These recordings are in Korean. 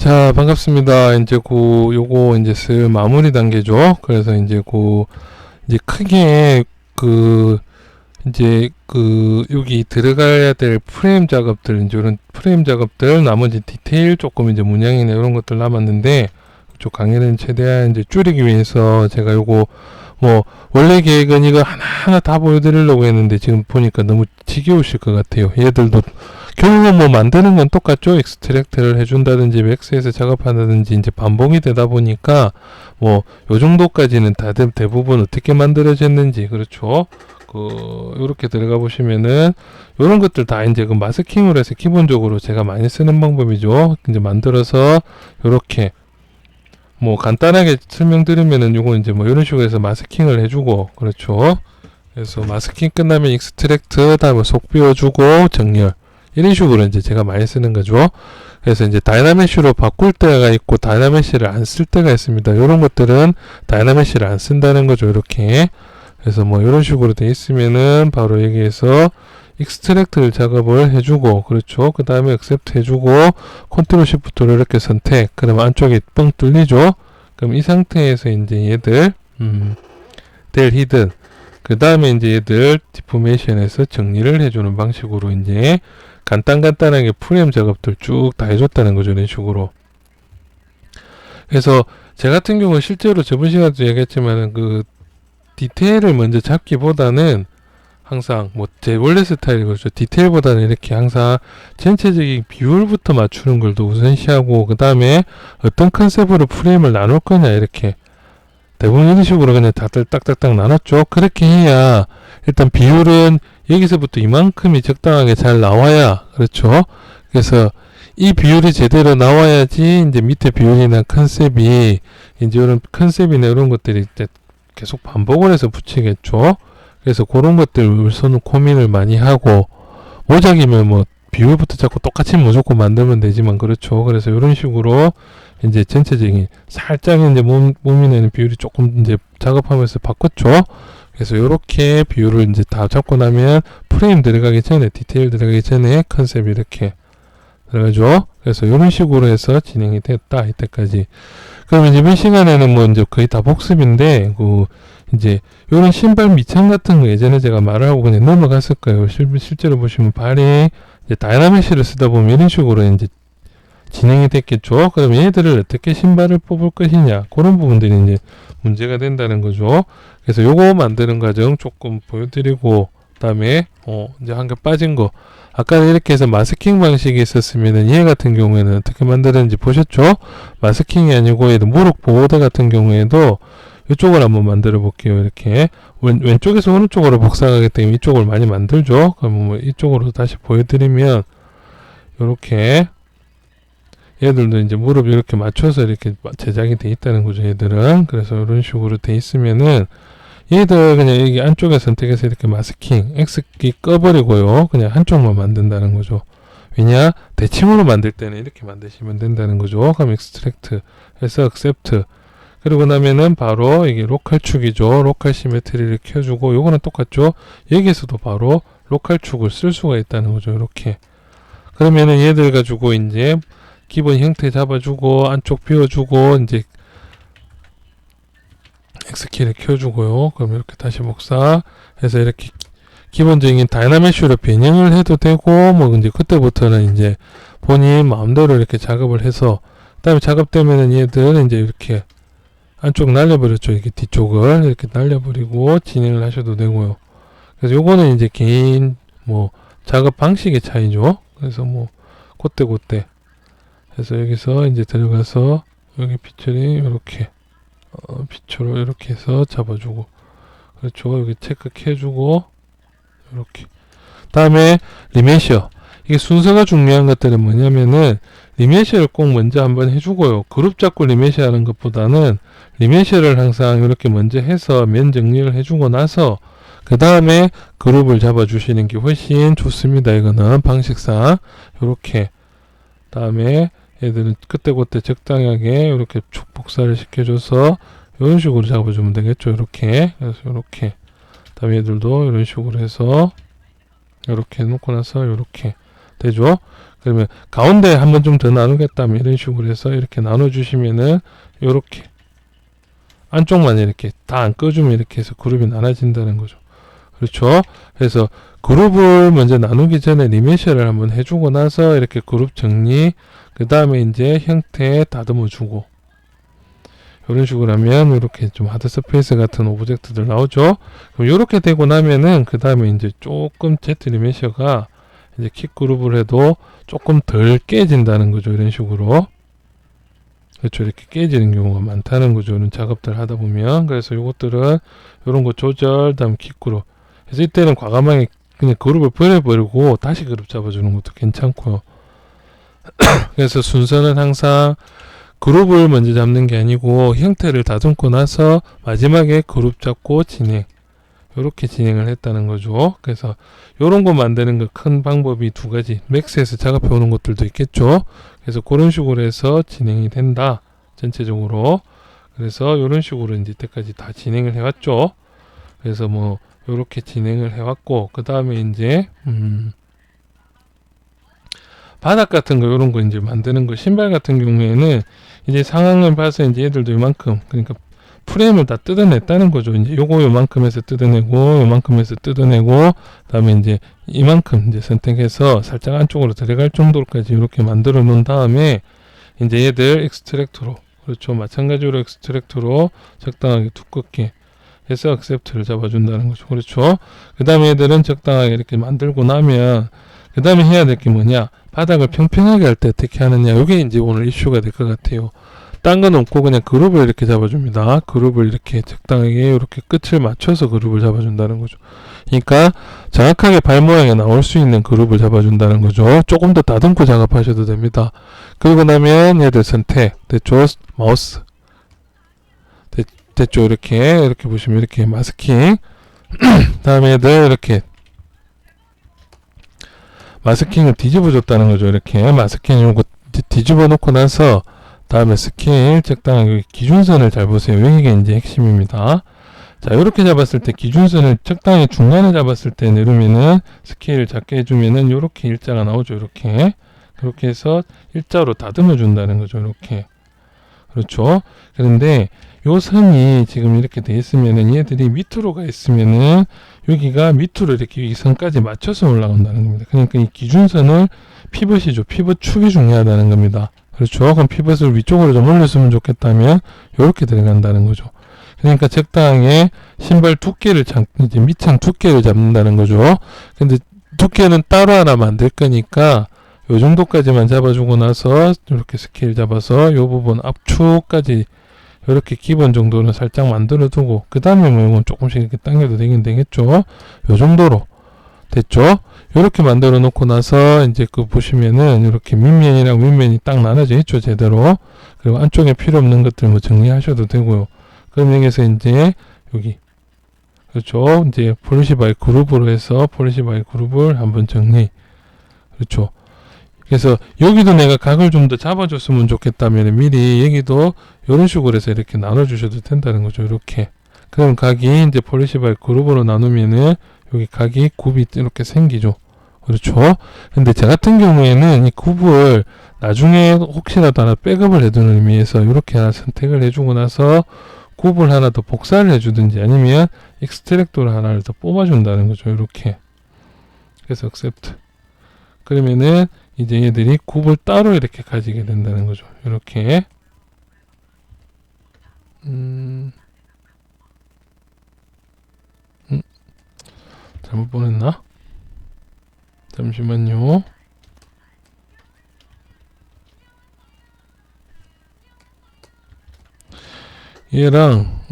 자, 반갑습니다. 이제 요거 이제 슬 마무리 단계죠. 그래서 이제 이제 크게 이제 여기 들어가야 될 프레임 작업들, 이제 이런 프레임 작업들, 나머지 디테일 조금 이제 문양이나 이런 것들 남았는데, 이쪽 강의는 최대한 이제 줄이기 위해서 제가 요거 원래 계획은 이거 하나하나 다 보여드리려고 했는데 지금 보니까 너무 지겨우실 것 같아요. 얘들도 결국은 만드는 건 똑같죠. 익스트랙트를 해준다든지 맥스에서 작업한다든지 이제 반복이 되다 보니까 요 정도까지는 다들 대부분 어떻게 만들어졌는지, 그렇죠. 요렇게 들어가 보시면은 요런 것들 다 이제 마스킹으로 해서 기본적으로 제가 많이 쓰는 방법이죠. 이제 만들어서 요렇게 간단하게 설명드리면은 요거 이제 이런 식으로 해서 마스킹을 해주고, 그렇죠. 그래서 마스킹 끝나면 익스트랙트, 다음에 속 비워주고 정렬, 이런 식으로 이제 제가 많이 쓰는 거죠. 그래서 이제 다이나메쉬로 바꿀 때가 있고 다이나메쉬를 안 쓸 때가 있습니다. 이런 것들은 다이나메쉬를 안 쓴다는 거죠. 이렇게. 그래서 이런 식으로 돼 있으면은 바로 여기에서 익스트랙트를 작업을 해주고, 그렇죠. 그 다음에 액셉트 해주고, 컨트롤 시프트로 이렇게 선택. 그러면 안쪽이 뻥 뚫리죠. 그럼 이 상태에서 이제 얘들, 델 히든. 그 다음에 이제 얘들 디포메이션에서 정리를 해주는 방식으로 이제 간단하게 프레임 작업들 쭉 다 해줬다는 거죠. 이런 식으로. 그래서 제 같은 경우는 실제로 저번 시간에도 얘기했지만은 디테일을 먼저 잡기보다는 항상 제 원래 스타일이 그렇죠. 디테일보다는 이렇게 항상 전체적인 비율부터 맞추는 걸 더 우선시하고, 그 다음에 어떤 컨셉으로 프레임을 나눌 거냐, 이렇게 대부분 이런 식으로 그냥 다들 딱딱딱 나눴죠. 그렇게 해야 일단 비율은 여기서부터 이만큼이 적당하게 잘 나와야, 그렇죠. 그래서 이 비율이 제대로 나와야지 이제 밑에 비율이나 컨셉이 이제 이런 컨셉이나 이런 것들이 이제 계속 반복을 해서 붙이겠죠. 그래서 그런 것들 우선 고민을 많이 하고, 모작이면 비율부터 자꾸 똑같이 무조건 만들면 되지만, 그렇죠. 그래서 이런 식으로 이제 전체적인 살짝 이제 몸이나 비율이 조금 이제 작업하면서 바꿨죠. 그래서 이렇게 비율을 이제 다 잡고 나면 프레임 들어가기 전에, 디테일 들어가기 전에 컨셉이 이렇게 들어가죠. 그래서 이런 식으로 해서 진행이 됐다, 이때까지. 그러면 이번 시간에는 이제 거의 다 복습인데, 이제 요런 신발 밑창 같은 거 예전에 제가 말을 하고 그냥 넘어갔을 거예요. 실제로 보시면 발이 이제 다이나메쉬를 쓰다 보면 이런 식으로 이제 진행이 됐겠죠. 그러면 얘들을 어떻게 신발을 뽑을 것이냐, 그런 부분들이 이제 문제가 된다는 거죠. 그래서 요거 만드는 과정 조금 보여드리고, 그다음에 이제 한 개 빠진 거, 아까 이렇게 해서 마스킹 방식이 있었으면은 얘 같은 경우에는 어떻게 만드는지 보셨죠? 마스킹이 아니고 얘도 무릎 보호대 같은 경우에도 이쪽을 한번 만들어 볼게요. 이렇게 왼쪽에서 오른쪽으로 복사하기 때문에 이쪽을 많이 만들죠. 그럼 이쪽으로 다시 보여드리면 이렇게 얘들도 이제 무릎 이렇게 맞춰서 이렇게 제작이 돼 있다는 거죠. 얘들은. 그래서 이런 식으로 돼 있으면은 얘들 그냥 여기 안쪽에 선택해서 이렇게 마스킹 X키 꺼버리고요. 그냥 한쪽만 만든다는 거죠. 왜냐? 대칭으로 만들 때는 이렇게 만드시면 된다는 거죠. 그럼 익스트랙트 해서 액셉트. 그리고 나면은 바로 이게 로컬 축이죠. 로컬 시메트리를 켜주고, 요거는 똑같죠. 여기에서도 바로 로컬 축을 쓸 수가 있다는 거죠. 이렇게. 그러면은 얘들 가지고 이제 기본 형태 잡아주고, 안쪽 비워주고, 이제 X키를 켜주고요. 그럼 이렇게 다시 복사해서 이렇게 기본적인 다이나메쉬로 변형을 해도 되고, 이제 그때부터는 이제 본인 마음대로 이렇게 작업을 해서, 그 다음에 작업되면은 얘들 이제 이렇게 안쪽 날려버렸죠. 이렇게 뒤쪽을 이렇게 날려버리고 진행을 하셔도 되고요. 그래서 요거는 이제 개인 작업 방식의 차이죠. 그래서 그때 해서 여기서 이제 들어가서 여기 피처리 이렇게 피처로 이렇게 해서 잡아주고, 그렇죠. 여기 체크 해주고, 이렇게. 다음에 리메셔. 이게 순서가 중요한 것들은 뭐냐면은 리메셔를 꼭 먼저 한번 해주고요. 그룹 잡고 리메셔 하는 것보다는 리메셔를 항상 이렇게 먼저 해서 면 정리를 해주고 나서 그 다음에 그룹을 잡아주시는 게 훨씬 좋습니다. 이거는 방식상 이렇게. 다음에 얘들은 그때그때 적당하게 이렇게 축 복사를 시켜줘서 이런 식으로 잡아주면 되겠죠. 이렇게. 그래서 이렇게. 다음에 얘들도 이런 식으로 해서 이렇게 놓고 나서 이렇게 되죠. 그러면 가운데 한번 좀 더 나누겠다면 이런 식으로 해서 이렇게 나눠주시면은 요렇게 안쪽만 이렇게 다 안 꺼주면 이렇게 해서 그룹이 나눠진다는 거죠. 그렇죠. 그래서 그룹을 먼저 나누기 전에 리메시를 한번 해주고 나서 이렇게 그룹 정리, 그 다음에 이제 형태 다듬어 주고, 이런 식으로 하면 이렇게 좀 하드 스페이스 같은 오브젝트들 나오죠. 그럼 이렇게 되고 나면은 그 다음에 이제 조금 Z 리메셔가 이제 킥 그룹을 해도 조금 덜 깨진다는 거죠. 이런 식으로. 그렇죠. 이렇게 깨지는 경우가 많다는 거죠. 이런 작업들 하다 보면. 그래서 요것들은 이런 거 조절, 다음 킥 그룹. 그래서 이때는 과감하게 그냥 그룹을 버려버리고 다시 그룹 잡아주는 것도 괜찮고요. 그래서 순서는 항상 그룹을 먼저 잡는 게 아니고 형태를 다듬고 나서 마지막에 그룹 잡고 진행, 이렇게 진행을 했다는 거죠. 그래서 이런 거 만드는 거 큰 방법이 두 가지, 맥스에서 작업해 오는 것들도 있겠죠. 그래서 그런 식으로 해서 진행이 된다, 전체적으로. 그래서 이런 식으로 이제 이때까지 다 진행을 해왔죠. 그래서 뭐 이렇게 진행을 해왔고, 그 다음에 이제 바닥 같은 거, 이런 거 이제 만드는 거, 신발 같은 경우에는 이제 상황을 봐서 이제 얘들도 이만큼, 그러니까 프레임을 다 뜯어냈다는 거죠. 이제 요거 요만큼에서 뜯어내고, 요만큼에서 뜯어내고, 그다음에 이제 이만큼 이제 선택해서 살짝 안쪽으로 들어갈 정도로까지 이렇게 만들어 놓은 다음에 이제 얘들 익스트랙터로, 그렇죠. 마찬가지로 익스트랙터로 적당하게 두껍게 해서 액셉트를 잡아준다는 거죠. 그렇죠. 그 다음에 얘들은 적당하게 이렇게 만들고 나면 그 다음에 해야 될 게 뭐냐, 바닥을 평평하게 할 때 어떻게 하느냐, 이게 이제 오늘 이슈가 될 것 같아요. 딴 건 없고 그냥 그룹을 이렇게 잡아줍니다. 그룹을 이렇게 적당하게 이렇게 끝을 맞춰서 그룹을 잡아준다는 거죠. 그러니까 정확하게 발 모양에 나올 수 있는 그룹을 잡아준다는 거죠. 조금 더 다듬고 작업하셔도 됩니다. 그리고 나면 얘들 선택, 됐죠? 마우스 됐죠? 이렇게 보시면 이렇게 마스킹 다음에 얘들 이렇게 마스킹을 뒤집어 줬다는 거죠. 이렇게 마스킹 요거 뒤집어 놓고 나서 다음에 스케일 적당하게 기준선을 잘 보세요. 여기가 이제 핵심입니다. 자, 이렇게 잡았을 때 기준선을 적당히 중간에 잡았을 때 내려면은 스케일을 작게 해주면은 이렇게 일자가 나오죠. 이렇게 그렇게 해서 일자로 다듬어 준다는 거죠. 이렇게. 그렇죠. 그런데 요 선이 지금 이렇게 돼 있으면은 얘들이 밑으로 가 있으면은 여기가 밑으로 이렇게 이 선까지 맞춰서 올라간다는 겁니다. 그러니까 이 기준선을 피벗이죠. 피벗 축이 중요하다는 겁니다. 그렇죠. 그럼 피벗을 위쪽으로 좀 올렸으면 좋겠다면 이렇게 들어간다는 거죠. 그러니까 적당하게 신발 두께를 이제 밑창 두께를 잡는다는 거죠. 근데 두께는 따로 하나 만들 거니까 요 정도까지만 잡아주고 나서 이렇게 스케일 잡아서 요 부분 압축까지 이렇게 기본 정도는 살짝 만들어 두고 그 다음에 뭐 이건 조금씩 이렇게 당겨도 되긴 되겠죠. 요 정도로 됐죠. 이렇게 만들어 놓고 나서 이제 그 보시면은 이렇게 밑면이랑 윗면이 딱 나눠져 있죠. 제대로. 그리고 안쪽에 필요 없는 것들 뭐 정리하셔도 되고요. 그럼 여기서 이제 여기 그렇죠. 이제 폴리시 바이 그룹으로 해서 폴리시 바이 그룹을 한번 정리. 그렇죠. 그래서 여기도 내가 각을 좀 더 잡아줬으면 좋겠다면 미리 여기도 이런 식으로 해서 이렇게 나눠주셔도 된다는 거죠. 이렇게. 그럼 각이 이제 폴리시 바이 그룹으로 나누면은 여기 각이 굽이 이렇게 생기죠. 그렇죠. 근데 저 같은 경우에는 이 굽을 나중에 혹시라도 하나 백업을 해두는 의미에서 이렇게 하나 선택을 해주고 나서 굽을 하나 더 복사를 해주든지 아니면 익스트랙터를 하나를 더 뽑아준다는 거죠. 이렇게. 그래서 accept. 그러면은 이제 얘들이 굽을 따로 이렇게 가지게 된다는 거죠. 이렇게. 잘못 보냈나? 잠시만요. 얘랑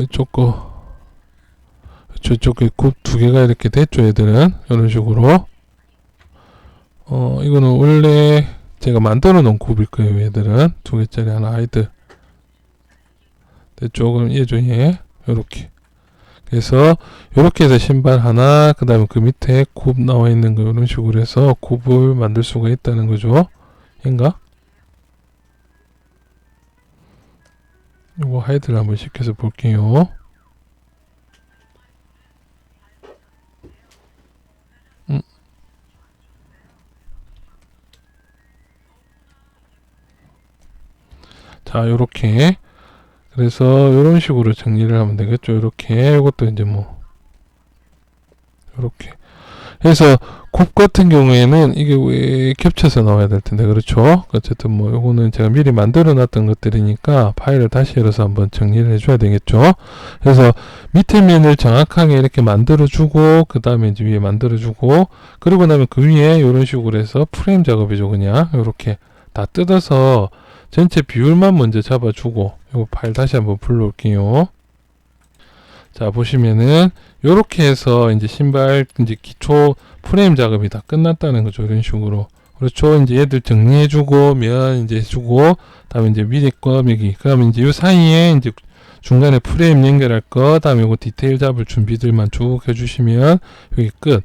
이쪽 거 저쪽에 굽 두 개가 이렇게 됐죠. 얘들은 이런 식으로. 이거는 원래 제가 만들어 놓은 굽일 거예요. 얘들은 두 개짜리 하나 하이드 됐죠. 그럼 얘죠. 얘 요렇게. 그래서 이렇게 해서 신발 하나, 그 다음에 그 밑에 굽 나와 있는 거 이런 식으로 해서 굽을 만들 수가 있다는 거죠. 인가? 이거 하이드를 한번 시켜서 볼게요. 자, 요렇게. 그래서 요런 식으로 정리를 하면 되겠죠. 요렇게. 요것도 이제 뭐 요렇게 해서 곱 같은 경우에는 이게 왜 겹쳐서 나와야 될 텐데, 그렇죠? 어쨌든 뭐 요거는 제가 미리 만들어 놨던 것들이니까 파일을 다시 열어서 한번 정리를 해줘야 되겠죠. 그래서 밑에 면을 정확하게 이렇게 만들어 주고, 그 다음에 이제 위에 만들어 주고, 그리고 나면 그 위에 이런 식으로 해서 프레임 작업이죠. 그냥 요렇게 다 뜯어서 전체 비율만 먼저 잡아주고, 요거 파일 다시 한번 불러올게요. 자, 보시면은 요렇게 해서 이제 신발 이제 기초 프레임 작업이 다 끝났다는 거죠. 이런 식으로. 그렇죠. 이제 얘들 정리해주고 면 이제 해주고, 다음에 이제 위에 거 여기, 그다음에 이제 요 사이에 이제 중간에 프레임 연결할 거, 다음에 요거 디테일 잡을 준비들만 쭉 해주시면 여기 끝.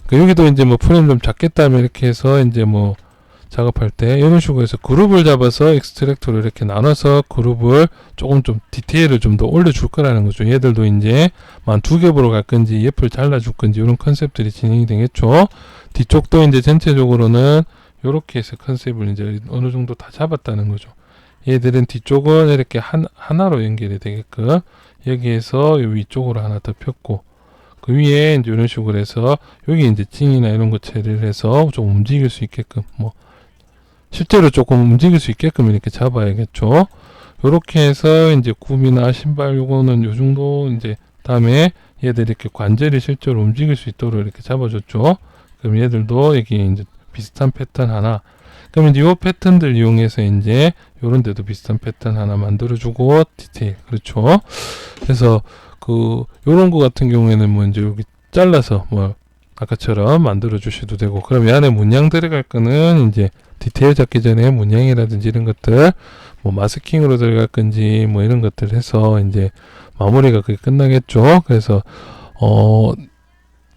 그러니까 여기도 이제 뭐 프레임 좀 작겠다면 이렇게 해서 이제 뭐 작업할 때 이런 식으로 해서 그룹을 잡아서 익스트랙터로 이렇게 나눠서 그룹을 조금 좀 디테일을 좀 더 올려줄 거라는 거죠. 얘들도 이제 만 두 겹으로 갈 건지 옆을 잘라줄 건지 이런 컨셉들이 진행이 되겠죠. 뒤쪽도 이제 전체적으로는 이렇게 해서 컨셉을 이제 어느 정도 다 잡았다는 거죠. 얘들은 뒤쪽은 이렇게 하나로 연결이 되게끔 여기에서 위쪽으로 하나 더 폈고, 그 위에 이제 이런 식으로 해서 여기 이제 찡이나 이런 거 처리를 해서 좀 움직일 수 있게끔, 뭐 실제로 조금 움직일 수 있게끔 이렇게 잡아야겠죠. 요렇게 해서 이제 굽이나 신발 요거는 요 정도, 이제 다음에 얘들 이렇게 관절이 실제로 움직일 수 있도록 이렇게 잡아줬죠. 그럼 얘들도 여기 이제 비슷한 패턴 하나, 그럼 이제 요 패턴들 이용해서 이제 요런 데도 비슷한 패턴 하나 만들어주고, 디테일, 그렇죠. 그래서 그 요런 거 같은 경우에는 뭐 이제 여기 잘라서 뭐 아까처럼 만들어 주셔도 되고, 그럼 이 안에 문양 들어갈 거는 이제 디테일 잡기 전에 문양이라든지 이런 것들 뭐 마스킹으로 들어갈 건지 뭐 이런 것들 해서 이제 마무리가 그게 끝나겠죠. 그래서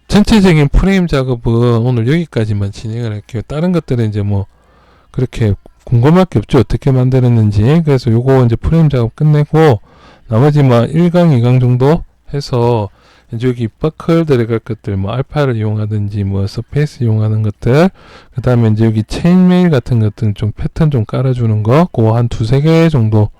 전체적인 프레임 작업은 오늘 여기까지만 진행을 할게요. 다른 것들은 이제 뭐 그렇게 궁금할 게 없죠. 어떻게 만들었는지. 그래서 요거 이제 프레임 작업 끝내고 나머지 뭐 1강, 2강 정도 해서 이제 여기 버클 들어갈 것들, 뭐 알파를 이용하든지 뭐 서페이스 이용하는 것들, 그 다음에 이제 여기 체인메일 같은 것들은 좀 패턴 좀 깔아주는 거, 그거 한 두세 개 정도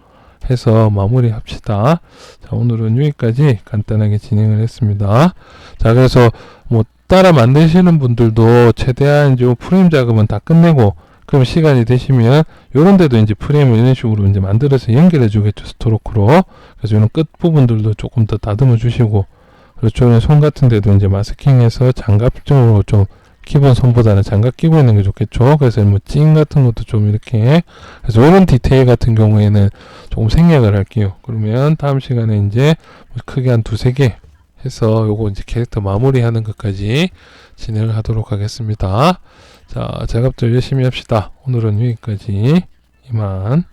해서 마무리 합시다. 자, 오늘은 여기까지 간단하게 진행을 했습니다. 자, 그래서 뭐 따라 만드시는 분들도 최대한 이제 프레임 작업은 다 끝내고, 그럼 시간이 되시면 요런 데도 이제 프레임을 이런 식으로 이제 만들어서 연결해 주겠죠. 스토로크로. 그래서 이런 끝 부분들도 조금 더 다듬어 주시고, 그렇죠. 손 같은 데도 이제 마스킹해서 장갑적으로 좀 기본 손보다는 장갑 끼고 있는 게 좋겠죠. 그래서 뭐 찡 같은 것도 좀 이렇게, 그래서 이런 디테일 같은 경우에는 조금 생략을 할게요. 그러면 다음 시간에 이제 크게 한 두세 개 해서 요거 이제 캐릭터 마무리하는 것까지 진행을 하도록 하겠습니다. 자, 작업들 열심히 합시다. 오늘은 여기까지. 이만.